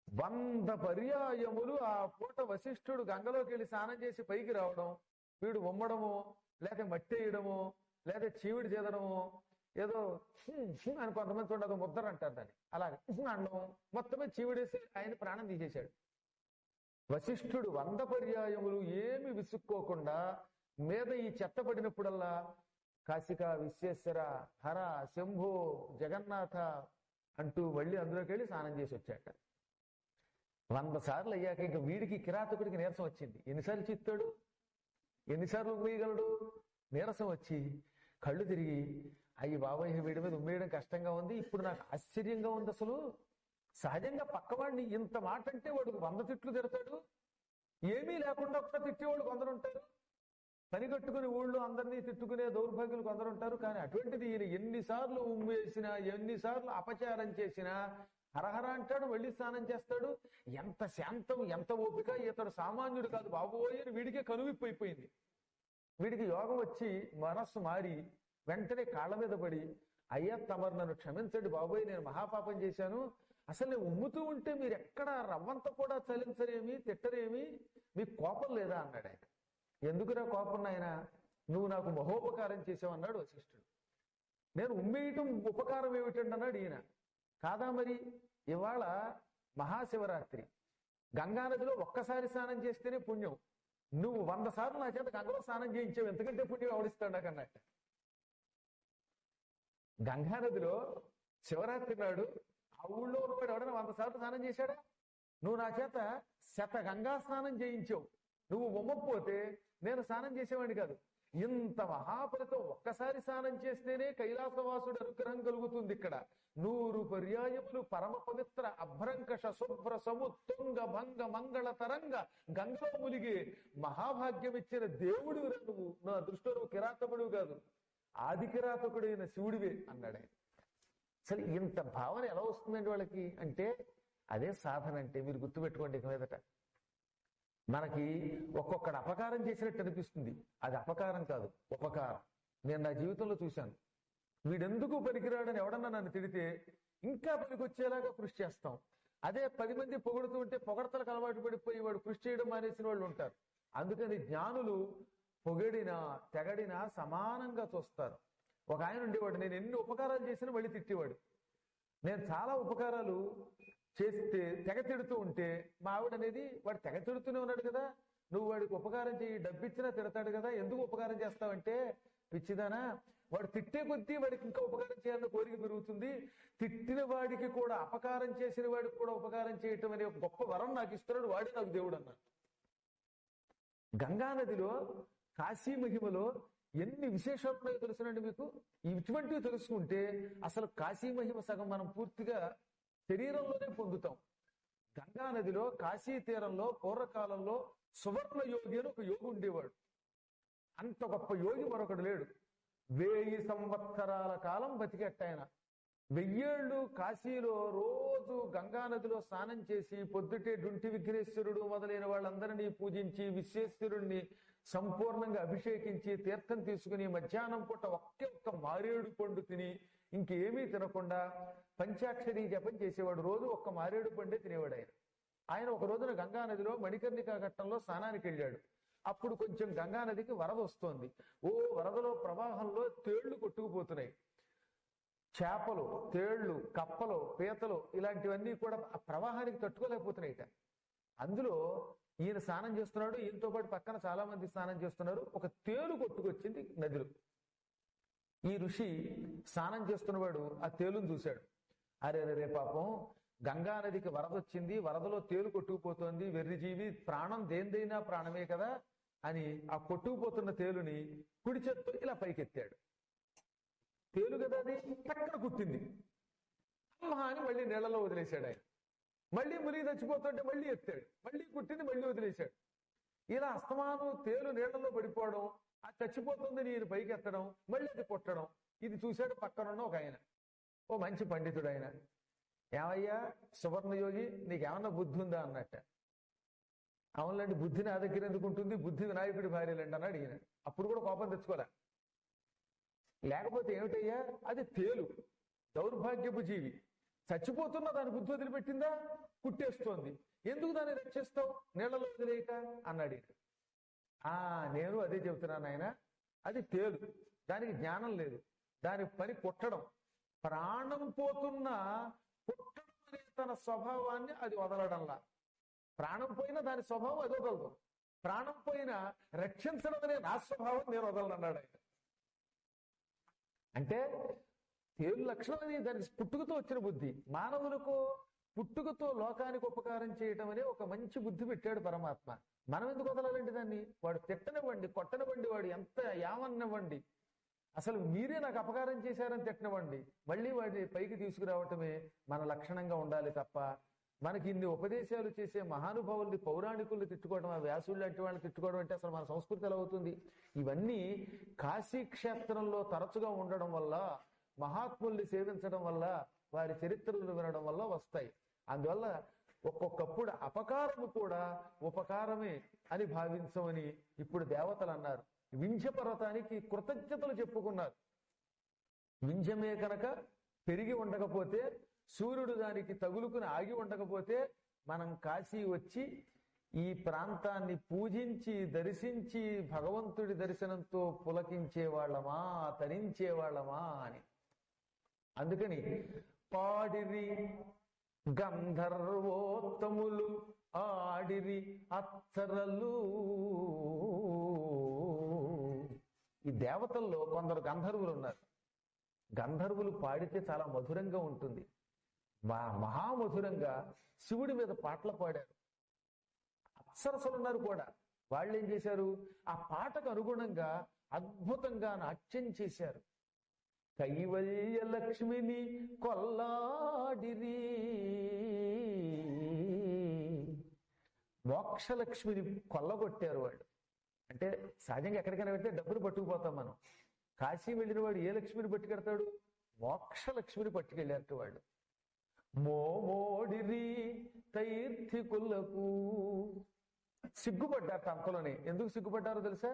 S1: 100 పర్యాయములు ఆ పూట వశిష్ఠుడు గంగలోకి వెళ్ళి స్నానం చేసి పైకి రావడం, వీడు ఉమ్మడము, లేక మట్టేయడము, లేదా చీవిడి చేదడము, ఏదో అని కొంతమంది చూడదు ముద్దరు అంటారు దాన్ని, అలాగే అనడం, మొత్తమే చీవిడేసి ఆయన ప్రాణం తీసేశాడు. వశిష్ఠుడు 100 పర్యాయములు ఏమి విసుక్కోకుండా మీద ఈ చెత్త పడినప్పుడల్లా కాశిక విశ్వేశ్వర హర శంభో జగన్నాథ అంటూ మళ్ళీ అందులోకి వెళ్ళి స్నానం చేసి వచ్చాక 100 సార్లు అయ్యాక ఇంకా వీడికి కిరాతకుడికి నీరసం వచ్చింది. ఎన్నిసార్లు చిత్తాడు, ఎన్నిసార్లు ఉమ్మేయగలడు? నీరసం వచ్చి కళ్ళు తిరిగి అయ్యి బాబాయ్ వీడి మీద ఉమ్మేయడం కష్టంగా ఉంది, ఇప్పుడు నాకు ఆశ్చర్యంగా ఉంది. అసలు సహజంగా పక్కవాడిని ఇంత మాట అంటే వాడు 100 తిట్లు తిడతాడు, ఏమీ లేకుండా ఒక్క తిట్టేవాళ్ళు కొందరు ఉంటారు, పని కట్టుకుని ఊళ్ళో అందరినీ తిట్టుకునే దౌర్భాగ్యులు కొందరు ఉంటారు. కానీ అటువంటిది ఈయన ఎన్నిసార్లు ఉమ్మేసినా, ఎన్నిసార్లు అపచారం చేసినా హరహర అంటాడు, మళ్ళీ స్నానం చేస్తాడు. ఎంత శాంతం, ఎంత ఓపిక! ఇతడు సామాన్యుడు కాదు బాబోయ్ అని వీడికే కనువిప్పు అయిపోయింది. వీడికి యోగం వచ్చి మనస్సు మారి వెంటనే కాళ్ళ మీద పడి, అయ్యా తమరు నన్ను క్షమించండి బాబోయ్, నేను మహాపాపం చేశాను. అసలు నేను ఉమ్ముతూ ఉంటే మీరు ఎక్కడ రవ్వంత కూడా చలించరేమి, తిట్టరేమి, మీకు కోపం లేదా అన్నాడు ఆయన. ఎందుకురా కోపం నాయన, నువ్వు నాకు మహోపకారం చేసావన్నాడు వశిష్ఠుడు. నేను ఉమ్మేయటం ఉపకారం ఏమిటండి అన్నాడు ఈయన. కాదా మరి, ఇవాళ మహాశివరాత్రి, గంగానదిలో ఒక్కసారి స్నానం చేస్తేనే పుణ్యం, నువ్వు 100 సార్లు నా చేత గంగలో స్నానం చేయించావు, ఎంతకంటే పుణ్యం ఎవడిస్తాడు నాకు అన్నట్టు. గంగానదిలో శివరాత్రి నాడు ఆ ఊళ్ళో ఉన్నవాడు ఎవడైనా 100 సార్లు స్నానం చేశాడా? నువ్వు నా చేత 100 గంగా స్నానం చేయించావు, నువ్వు ఉమ్మకపోతే నేను స్నానం చేసేవాడిని కాదు. ఇంత మహాఫలితం ఒక్కసారి స్నానం చేస్తేనే కైలాసవాసుడు అనుగ్రహం కలుగుతుంది. ఇక్కడ 100 పర్యాయములు పరమ పవిత్ర అభ్రంకష శుభ్ర సముత్తుంగ భంగ మంగళ తరంగ గంగలో ములిగి మహాభాగ్యం ఇచ్చిన దేవుడు నువ్వు, నా దృష్టిలో నువ్వు కిరాతకుడు కాదు, ఆది కిరాతకుడైన శివుడివే అన్నాడు ఆయన. అసలు ఇంత భావన ఎలా వస్తుందండి వాళ్ళకి అంటే అదే సాధన అంటే. మీరు గుర్తుపెట్టుకోండి, ఇక మీదట మనకి ఒక్కొక్కడు అపకారం చేసినట్టు అనిపిస్తుంది, అది అపకారం కాదు, ఉపకారం. నేను నా జీవితంలో చూశాను. వీడెందుకు పనికిరాడని ఎవడన్నా నన్ను తిడితే ఇంకా పనికొచ్చేలాగా కృషి చేస్తాం. అదే 10 మంది పొగుడుతూ ఉంటే పొగడతలకు అలవాటు పడిపోయి వాడు కృషి చేయడం మానేసిన వాళ్ళు ఉంటారు. అందుకని జ్ఞానులు పొగడినా తెగడినా సమానంగా చూస్తారు. ఒక ఆయన ఉండేవాడు, నేను ఎన్ని ఉపకారాలు చేసినా మళ్ళీ తిట్టేవాడు. నేను చాలా ఉపకారాలు చేస్తే తెగ తిడుతూ ఉంటే మా ఆవిడ అనేది, వాడు తెగ తిడుతూనే ఉన్నాడు కదా, నువ్వు వాడికి ఉపకారం చేయి, డబ్బిచ్చినా తిడతాడు కదా, ఎందుకు ఉపకారం చేస్తావంటే, పిచ్చిదానా, వాడు తిట్టే కొద్దీ వాడికి ఇంకా ఉపకారం చేయాలన్న కోరిక పెరుగుతుంది, తిట్టిన వాడికి కూడా అపకారం చేసిన వాడికి కూడా ఉపకారం చేయటం అనే ఒక గొప్ప వరం నాకు ఇస్తున్నాడు, వాడే నాకు దేవుడు అన్నాడు. గంగానదిలో కాశీ మహిమలో ఎన్ని విశేషాలు ఉన్నాయో తెలుసునండి మీకు. ఇటువంటివి తెలుసుకుంటే అసలు కాశీ మహిమ సగం మనం పూర్తిగా శరీరంలోనే పొందుతాం. గంగా నదిలో కాశీ తీరంలో పూర్వకాలంలో సువర్ణ యోగి అని ఒక యోగి ఉండేవాడు. అంత గొప్ప యోగి మరొకడు లేడు. 1000 సంవత్సరాల కాలం బతికెట్ట ఆయన. 1000 ఏళ్ళు కాశీలో రోజు గంగా నదిలో స్నానం చేసి పొద్దుటే డుంటి విఘ్నేశ్వరుడు మొదలైన వాళ్ళందరినీ పూజించి విశ్వేశ్వరుణ్ణి సంపూర్ణంగా అభిషేకించి తీర్థం తీసుకుని మధ్యాహ్నం పూట ఒక్క మారేడు పండు తిని ఇంకేమీ తినకుండా పంచాక్షరి జపం చేసేవాడు. రోజు ఒక్క మారేడు పండే తినేవాడు ఆయన. ఆయన ఒక రోజున గంగా నదిలో మణికర్ణికా ఘట్టంలో స్నానానికి వెళ్ళాడు. అప్పుడు కొంచెం గంగా నదికి వరద వస్తోంది. వరదలో ప్రవాహంలో తేళ్లు కొట్టుకుపోతున్నాయి. చేపలు, తేళ్లు, కప్పలు, పీతలు ఇలాంటివన్నీ కూడా ఆ ప్రవాహానికి తట్టుకోలేకపోతున్నాయిట. అందులో ఈయన స్నానం చేస్తున్నాడు, ఈయనతో పాటు పక్కన చాలా మంది స్నానం చేస్తున్నారు. ఒక తేలు కొట్టుకొచ్చింది నదిలో. ఈ ఋషి స్నానం చేస్తున్నవాడు ఆ తేలును చూశాడు. అరే పాపం, గంగా నదికి వరద వచ్చింది, వరదలో తేలు కొట్టుకుపోతోంది, వెర్రిజీవి, ప్రాణం దేనిదైనా ప్రాణమే కదా అని ఆ కొట్టుకుపోతున్న తేలుని కుడి చేత్తో ఇలా పైకెత్తాడు. తేలు కదా అది, పక్కన కుట్టింది. అమ్మా అని మళ్ళీ నీళ్లలో వదిలేశాడు ఆయన. మళ్ళీ మునిగి చచ్చిపోతుంటే మళ్ళీ ఎత్తాడు, మళ్ళీ కుట్టింది, మళ్ళీ వదిలేశాడు. ఇలా అస్తమానం తేలు నీళ్లలో పడిపోవడం, ఆ చచ్చిపోతుంది నేను పైకి ఎత్తడం, మళ్ళీ అది కొట్టడం, ఇది చూశాడు పక్కనున్న ఒక ఆయన, ఓ మంచి పండితుడు ఆయన. ఏమయ్యా సువర్ణయోగి, నీకేమన్నా బుద్ధి ఉందా అన్నట్ట. అవునులేండి, బుద్ధి నా దగ్గర ఎందుకు ఉంటుంది, బుద్ధి వినాయకుడి భార్యలండి అన్నాడు ఈయన. అప్పుడు కూడా కోపం తెచ్చుకోలే. లేకపోతే ఏమిటయ్యా, అది తేలు, దౌర్భాగ్యపు జీవి, చచ్చిపోతున్నా దాని బుద్ధి వదిలిపెట్టిందా, కుట్టేస్తోంది, ఎందుకు దాన్ని రక్షిస్తావు నీళ్లలో వదిలేయక అన్నాడు ఈయన. నేను అదే చెబుతున్నాను ఆయన, అది తేలు, దానికి జ్ఞానం లేదు, దాని పని కుట్టడం. ప్రాణం పోతున్నా కుట్టడం అనే తన స్వభావాన్ని అది వదలడంలా. ప్రాణం పోయినా దాని స్వభావం అది వదలదు, ప్రాణం పోయినా రక్షించడం అనే నా స్వభావం నేను వదలను అన్నాడు ఆయన. అంటే తేలు లక్షణం అనేది దాని పుట్టుకతో వచ్చిన బుద్ధి. మానవులకు పుట్టుకతో లోకానికి ఉపకారం చేయటం అనే ఒక మంచి బుద్ధి పెట్టాడు పరమాత్మ. మనం ఎందుకు వదలాలండి దాన్ని? వాడు తిట్టనివ్వండి, కొట్టనివ్వండి, వాడు ఎంత యామనివ్వండి, అసలు మీరే నాకు అపకారం చేశారని తిట్టనివ్వండి, మళ్ళీ వాడిని పైకి తీసుకురావటమే మన లక్షణంగా ఉండాలి తప్ప మనకి ఇన్ని ఉపదేశాలు చేసే మహానుభావుల్ని, పౌరాణికుల్ని తిట్టుకోవడం, ఆ వ్యాసులు లాంటి వాళ్ళని తిట్టుకోవడం అంటే అసలు మన సంస్కృతి ఎలా అవుతుంది? ఇవన్నీ కాశీ క్షేత్రంలో తరచుగా ఉండడం వల్ల, మహాత్ముల్ని సేవించడం వల్ల, వారి చరిత్రలు వినడం వల్ల వస్తాయి. అందువల్ల ఒక్కొక్కప్పుడు అపకారము కూడా ఉపకారమే అని భావించమని ఇప్పుడు దేవతలు అన్నారు. వింధ్య పర్వతానికి కృతజ్ఞతలు చెప్పుకున్నారు. వింధ్యమే కనుక పెరిగి ఉండకపోతే, సూర్యుడు దానికి తగులుకుని ఆగి ఉండకపోతే మనం కాశీ వచ్చి ఈ ప్రాంతాన్ని పూజించి దర్శించి భగవంతుడి దర్శనంతో పులకించే వాళ్ళమా, తరించే వాళ్ళమా అని. అందుకని పాడిరి గంధర్వోత్తములు ఆడిరి అప్సరలు. ఈ దేవతల్లో కొందరు గంధర్వులు ఉన్నారు. గంధర్వులు పాడితే చాలా మధురంగా ఉంటుంది, మహామధురంగా శివుడి మీద పాటలు పాడారు. అప్సరసలు ఉన్నారు కూడా. వాళ్ళు ఏం చేశారు, ఆ పాటకు అనుగుణంగా అద్భుతంగా నాట్యం చేశారు. కైవల్య లక్ష్మిని కొల్లాడిరి, మోక్షలక్ష్మిని కొల్లగొట్టారు వాళ్ళు. అంటే సహజంగా ఎక్కడికైనా వెళ్తే డబ్బులు పట్టుకుపోతాం మనం. కాశీ వెళ్ళిన వాడు ఏ లక్ష్మిని పట్టుకెడతాడు? మోక్షలక్ష్మిని పట్టుకెళ్ళారు వాళ్ళు. మోమోడిరి తైర్థికులకు, సిగ్గుపడ్డారు అంతలోనే. ఎందుకు సిగ్గుపడ్డారో తెలుసా?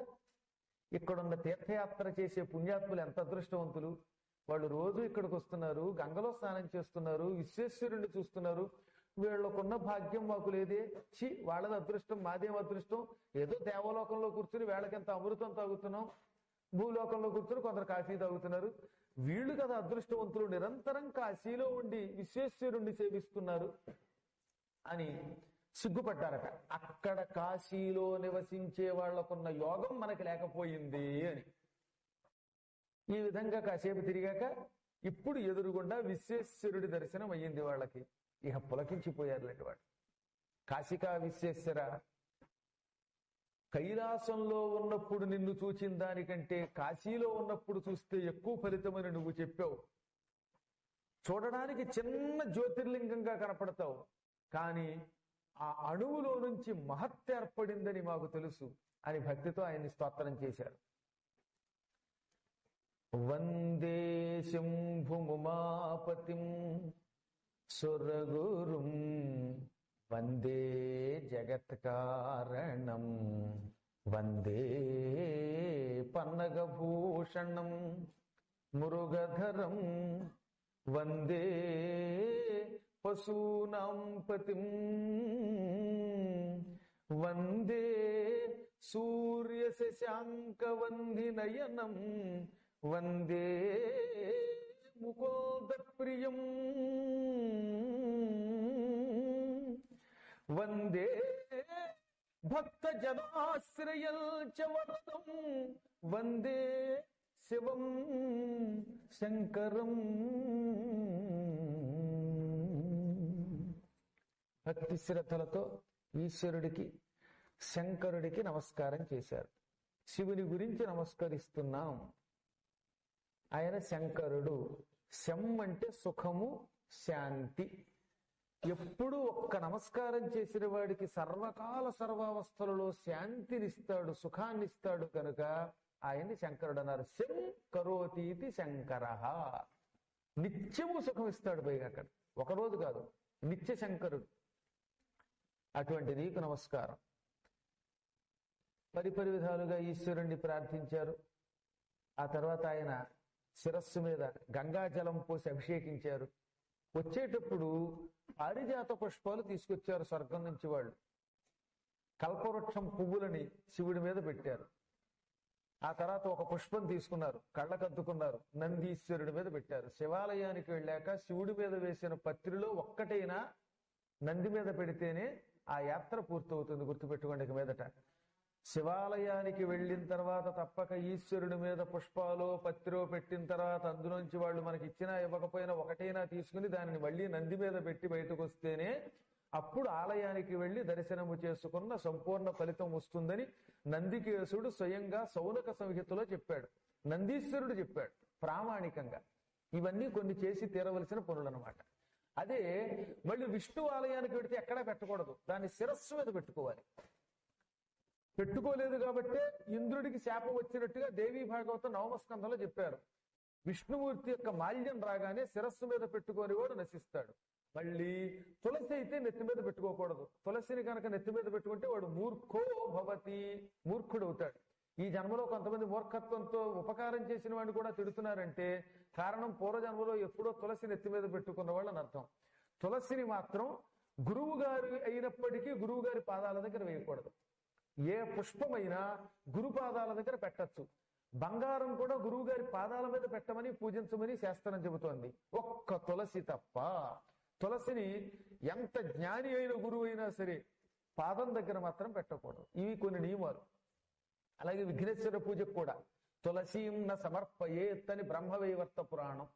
S1: ఇక్కడున్న తీర్థయాత్ర చేసే పుణ్యాత్ములు ఎంత అదృష్టవంతులు. వాళ్ళు రోజు ఇక్కడికి వస్తున్నారు, గంగలో స్నానం చేస్తున్నారు, విశ్వేశ్వరుణ్ణి చూస్తున్నారు. వీళ్ళకున్న భాగ్యం మాకు లేదే, వాళ్ళది అదృష్టం, మాదేం అదృష్టం. ఏదో దేవలోకంలో కూర్చుని వేళకెంత అమృతం తాగుతున్నాం, భూలోకంలో కూర్చుని కొందరు కాశీ తాగుతున్నారు. వీళ్ళు కదా అదృష్టవంతులు, నిరంతరం కాశీలో ఉండి విశ్వేశ్వరుణ్ణి సేవిస్తున్నారు అని సిగ్గుపడ్డారట. అక్కడ కాశీలో నివసించే వాళ్లకున్న యోగం మనకి లేకపోయింది అని. ఈ విధంగా కాసేపు తిరిగాక ఇప్పుడు ఎదురుగుండా విశ్వేశ్వరుడి దర్శనం అయ్యింది వాళ్ళకి. ఇక పులకించిపోయారులేండి వాడు. కాశికా విశ్వేశ్వర, కైలాసంలో ఉన్నప్పుడు నిన్ను చూచిన దానికంటే కాశీలో ఉన్నప్పుడు చూస్తే ఎక్కువ ఫలితమని నువ్వు చెప్పావు. చూడడానికి చిన్న జ్యోతిర్లింగంగా కనపడతావు, కానీ ఆ అణువులో నుంచి మహత్ ఏర్పడిందని మాకు తెలుసు అని భక్తితో ఆయన్ని స్తోత్రం చేశారు. వందే శంభుముమాపతిం సురగురుం వందే జగత్కారణం వందే పన్నగభూషణం మురుగధరం వందే పశూనాం పతిం వందే సూర్యశశాంకవందినయనం వందే ముకుందప్రియం వందే భక్తజనాశ్రయం చ వరదం వందే శివం శంకరం. భక్తి శ్రద్ధలతో ఈశ్వరుడికి శంకరుడికి నమస్కారం చేశారు. శివుని గురించి నమస్కరిస్తున్నాం. ఆయన శంకరుడు. శం అంటే సుఖము, శాంతి. ఎప్పుడు ఒక్క నమస్కారం చేసిన వాడికి సర్వకాల సర్వావస్థలలో శాంతినిస్తాడు, సుఖాన్నిస్తాడు కనుక ఆయన్ని శంకరుడు అన్నారు. శం కరోతీతి శంకర. నిత్యము సుఖం ఇస్తాడు. పైగా అక్కడ ఒకరోజు కాదు, నిత్య శంకరుడు. అటువంటి నీకు నమస్కారం. పరిపరి విధాలుగా ఈశ్వరుణ్ణి ప్రార్థించారు. ఆ తర్వాత ఆయన శిరస్సు మీద గంగాజలం పోసి అభిషేకించారు. వచ్చేటప్పుడు పారిజాత పుష్పాలు తీసుకొచ్చారు స్వర్గం నుంచి వాళ్ళు. కల్పవృక్షం పువ్వులని శివుడి మీద పెట్టారు. ఆ తర్వాత ఒక పుష్పం తీసుకున్నారు, కళ్ళకద్దుకున్నారు, నందీశ్వరుడి మీద పెట్టారు. శివాలయానికి వెళ్ళాక శివుడి మీద వేసిన పత్రిలో ఒక్కటైనా నంది మీద పెడితేనే ఆ యాత్ర పూర్తవుతుంది. గుర్తుపెట్టుకోండి. మీదట శివాలయానికి వెళ్ళిన తర్వాత తప్పక ఈశ్వరుడి మీద పుష్పాలు పత్రో పెట్టిన తర్వాత అందులోంచి వాళ్ళు మనకి ఇచ్చినా ఇవ్వకపోయినా ఒకటైనా తీసుకుని దానిని మళ్ళీ నంది మీద పెట్టి బయటకు వస్తేనే అప్పుడు ఆలయానికి వెళ్లి దర్శనము చేసుకున్న సంపూర్ణ ఫలితం వస్తుందని నందికేశుడు స్వయంగా సౌనక సంహితలో చెప్పాడు. నందీశ్వరుడు చెప్పాడు ప్రామాణికంగా. ఇవన్నీ కొన్ని చేసి తీరవలసిన పనులన్నమాట. అదే మళ్ళీ విష్ణు ఆలయానికి వెడితే ఎక్కడా పెట్టకూడదు, దాన్ని శిరస్సు మీద పెట్టుకోవాలి. పెట్టుకోలేదు కాబట్టి ఇంద్రుడికి శాపం వచ్చినట్టుగా దేవీ భాగవతం నవమస్కంధంలో చెప్పారు. విష్ణుమూర్తి యొక్క మాల్యం రాగానే శిరస్సు మీద పెట్టుకొని వాడు నశిస్తాడు. మళ్ళీ తులసి అయితే నెత్తి మీద పెట్టుకోకూడదు. తులసిని కనుక నెత్తి మీద పెట్టుకుంటే వాడు మూర్ఖో భవతి, మూర్ఖుడు అవుతాడు. ఈ జన్మలో కొంతమంది మూర్ఖత్వంతో ఉపకారం చేసిన వాడిని కూడా తిడుతున్నారంటే కారణం పూర్వజన్మలో ఎప్పుడో తులసి నెత్తి మీద పెట్టుకున్న వాళ్ళు అని అర్థం. తులసిని మాత్రం గురువు గారి అయినప్పటికీ గురువు గారి పాదాల దగ్గర వేయకూడదు. ఏ పుష్పమైనా గురు పాదాల దగ్గర పెట్టచ్చు. బంగారం కూడా గురువు గారి పాదాల మీద పెట్టమని పూజించమని శాస్త్రం చెబుతోంది. ఒక్క తులసి తప్ప. తులసిని ఎంత జ్ఞాని అయిన గురువు అయినా సరే పాదం దగ్గర మాత్రం పెట్టకూడదు. ఇవి కొన్ని నియమాలు. అలాగే విఘ్నేశ్వర పూజకు కూడా తులసీం న సమర్పయేత్ అని బ్రహ్మవైవర్త పురాణం.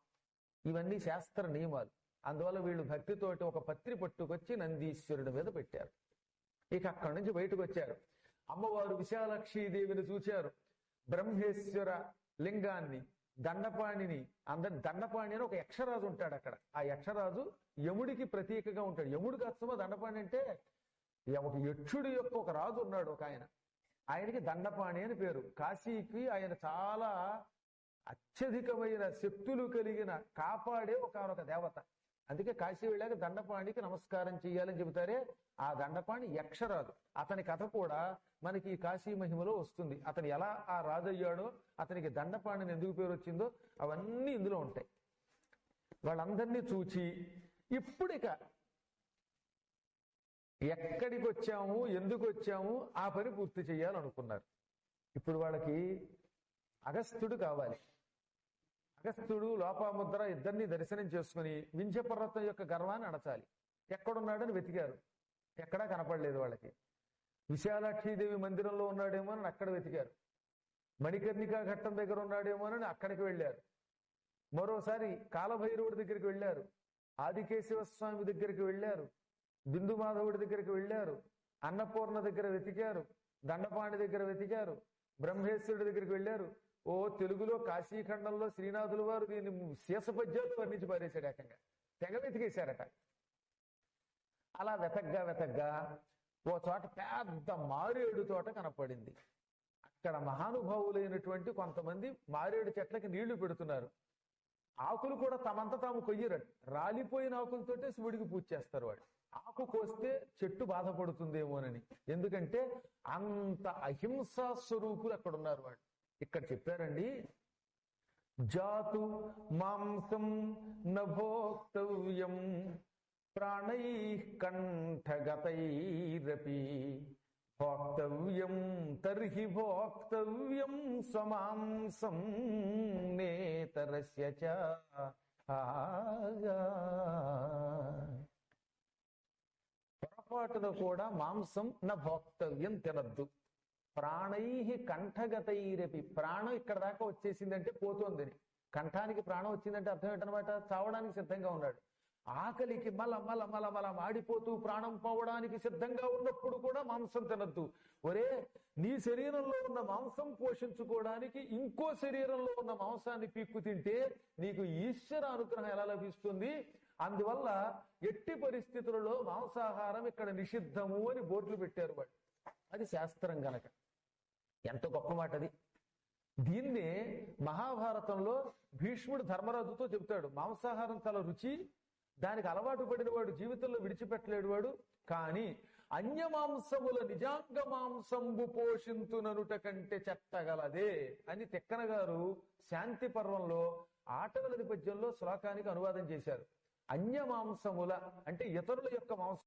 S1: ఇవన్నీ శాస్త్ర నియమాలు. అందువల్ల వీళ్ళు భక్తితోటి ఒక పత్రి పట్టుకొచ్చి నందీశ్వరుడి మీద పెట్టారు. ఇక అక్కడి నుంచి బయటకు వచ్చారు. అమ్మవారు విశాలాక్షీదేవిని చూశారు. బ్రహ్మేశ్వర లింగాన్ని, దండపాణిని, దండపాణి అని ఒక యక్షరాజు ఉంటాడు అక్కడ. ఆ యక్షరాజు యముడికి ప్రతీకగా ఉంటాడు. యముడు కాస్తమో దండపాణి అంటే ఒక యక్షుడి యొక్క ఒక రాజు ఉన్నాడు ఒక ఆయన. ఆయనకి దండపాణి అని పేరు. కాశీకి ఆయన చాలా అత్యధికమైన శక్తులు కలిగిన కాపాడే ఒక దేవత. అందుకే కాశీ వెళ్ళాక దండపాణికి నమస్కారం చెయ్యాలని చెబుతారే. ఆ దండపాణి యక్షరాజు. అతని కథ కూడా మనకి కాశీ మహిమలో వస్తుంది. అతను ఎలా ఆ రాజు అయ్యాడో, అతనికి దండపాణిని ఎందుకు పేరు వచ్చిందో అవన్నీ ఇందులో ఉంటాయి. వాళ్ళందరినీ చూచి ఇప్పుడు ఇక ఎక్కడికి వచ్చాము, ఎందుకు వచ్చాము, ఆ పని పూర్తి చేయాలనుకున్నారు. ఇప్పుడు వాళ్ళకి అగస్త్యుడు కావాలి. అగస్త్యుడు లోపాముద్ర ఇద్దరిని దర్శనం చేసుకుని వింధ్యపర్వతం యొక్క గర్వాన్ని అణచాలి. ఎక్కడున్నాడని వెతికారు. ఎక్కడా కనపడలేదు వాళ్ళకి. విశాలాక్షీదేవి మందిరంలో ఉన్నాడేమో అని అక్కడ వెతికారు. మణికర్ణికా ఘట్టం దగ్గర ఉన్నాడేమో అని అక్కడికి వెళ్ళారు. మరోసారి కాలభైరవుడి దగ్గరికి వెళ్ళారు. ఆదికేశవ స్వామి దగ్గరికి వెళ్ళారు. బిందు మాధవుడి దగ్గరికి వెళ్ళారు. అన్నపూర్ణ దగ్గర వెతికారు. దండపాణి దగ్గర వెతికారు, బ్రహ్మేశ్వరుడి దగ్గరికి వెళ్ళారు. ఓ తెలుగులో కాశీఖండంలో శ్రీనాథుల వారు దీన్ని శీసపద్యాలు వర్ణించి పారేశాడు. ఏకంగా తెగ వెతికేశారట. అలా వెతగ్గా ఓ చోట పెద్ద మారేడు తోట కనపడింది. అక్కడ మహానుభావులైనటువంటి కొంతమంది మారేడు చెట్లకి నీళ్లు పెడుతున్నారు. ఆకులు కూడా తమంతా తాము కొయ్యరట, రాలిపోయిన ఆకులతోటే శివుడికి పూజ చేస్తారు వాళ్ళు. ఆకు కోస్తే చెట్టు బాధపడుతుందేమోనని. ఎందుకంటే అంత అహింసా స్వరూపులు అక్కడ ఉన్నారు వాళ్ళు. ఇక్కడ చెప్పారండి, జాతు మాంసం నభోక్తవ్యం ప్రాణై కంఠగతైరపి భోక్తవ్యం తర్హి భోక్తవ్యం స్వమాంసం నేతరస్య చ. పొరపాటున కూడా మాంసం న భోక్తవ్యం తినద్దు. ప్రాణై కంఠగతైరపి, ప్రాణం ఇక్కడ దాకా వచ్చేసిందంటే పోతోందని. కంఠానికి ప్రాణం వచ్చిందంటే అర్థం ఏంటనమాట, చావడానికి సిద్ధంగా ఉన్నాడు. ఆకలికి మల మల మల మల మాడిపోతూ ప్రాణం పోవడానికి సిద్ధంగా ఉన్నప్పుడు కూడా మాంసం తినద్దు. ఒరే, నీ శరీరంలో ఉన్న మాంసం పోషించుకోవడానికి ఇంకో శరీరంలో ఉన్న మాంసాన్ని పీక్కు తింటే నీకు ఈశ్వర అనుగ్రహం ఎలా లభిస్తుంది? అందువల్ల ఎట్టి పరిస్థితులలో మాంసాహారం ఇక్కడ నిషిద్ధము అని బోర్డులు పెట్టారు వాళ్ళు. అది శాస్త్రం గనక. ఎంత గొప్ప మాట అది. దీన్నే మహాభారతంలో భీష్ముడు ధర్మరాజుతో చెబుతాడు, మాంసాహారం చాలా రుచి, దానికి అలవాటు పడిన వాడు జీవితంలో విడిచిపెట్టలేడు వాడు. కానీ అన్య మాంసముల నిజాంగ మాంసంబు పోషింతుననుట కంటే చెట్టగలదే అని తిక్కన గారు శాంతి పర్వంలో ఆటవలది పద్యంలో శ్లోకానికి అనువాదం చేశారు. అన్య మాంసముల అంటే ఇతరుల యొక్క మాంసం